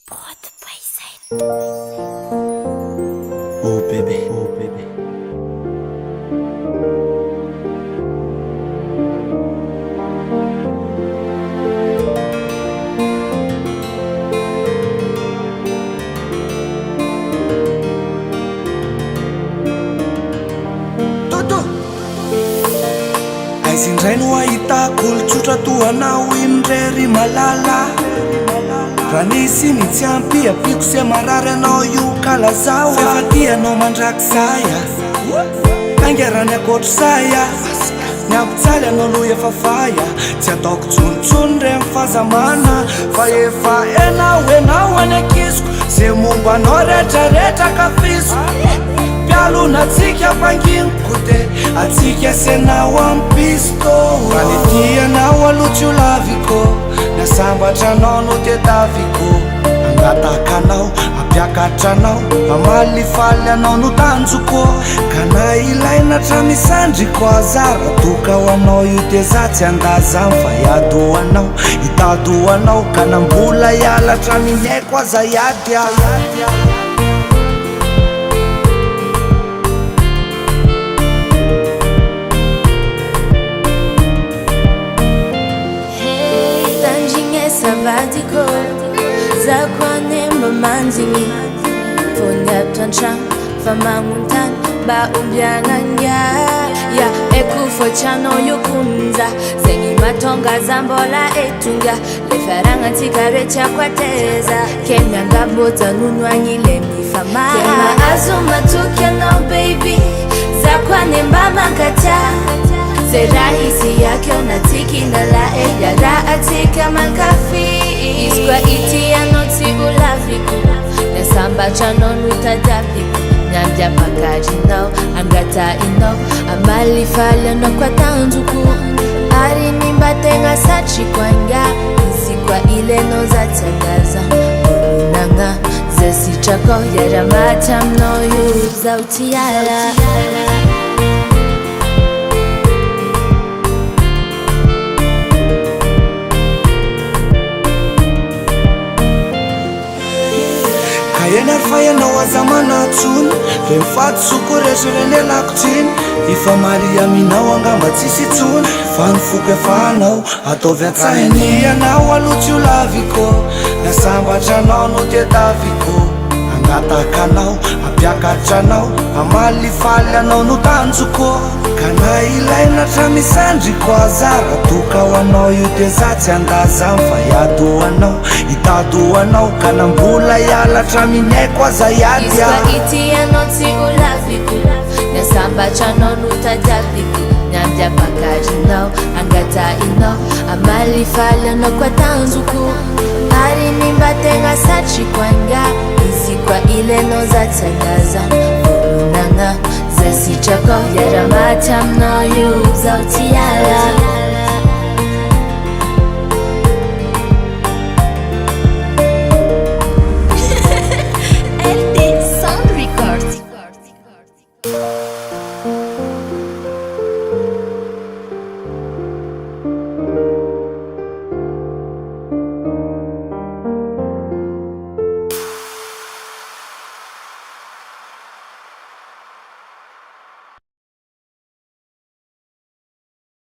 Pode paisar. Oh bébé, oh bébé. Toto aizindray no ahitako olotsotra tohanao indrery malala raha nisy ny tsy ampy apiko se marary anao io kalazao fefa anao mandraky saya angerany akotry saya ny ampitsaly anao loha efa faya tsy ataoko tsonontsony re mifazamana fa efa enao any akizoko ze momba anao retraretra kafiso pialonatsika mpanginiko de atsika senao ampisto raha ny tianao alotsy olaviko nasambatra anao no tetaviko angatakanao ampiakatranao amalifaly anao no tanjoko ka na ilaina tramisandriko azara toka ho anao io de za tsy andazam fa iadohanao itadohanao ka nambola ialatra mineko aza iady Savadiko zakwanemba manzini fonyaptantrano famamuntany mba ombiananya ya ekufochanao yokunza zengi matonga zambola etunga lefaragnatsika rechakwateza kemiangaboza nunwanyile mifama kema azumatukianao baby zakwanemba mankata Zerahisi yake unatiki ndala ya atika makafi Iskwa iti ya noti ulaviku Nesamba chanonu itadapiku Nyanja pakaji nao, angata inao Amali falya no kwa tanzuku Ari nimbatenga sachi kwanga Isikwa ile no za tangaza Nanga zesi chako yaramata mno yu za utiala Fayanao azamana tsony re mifaty soko resorenelako tsiny ifa mariaminao angamba tsisy tsony fa nifoko efanao ataovy atsahiny anao alotsy olaviko nasambatra no tetaviko angatakanao ampiakatranao amalifaly anao no tanjoko ka na ilaina tramisandriko azara toka ho anao io de za tsy andazam fa iadohanao itadohanao ka nambola ialatra mineko aza iady iti anao tsy olaviko nasambatra no tadiaviko nyambya pakarinao angatainao amalifaly anao kwa tanjoko ari nimbatenga satri kwanga izikwa ile no za tangaza nanga zesi chako yaramata mno yu za utiala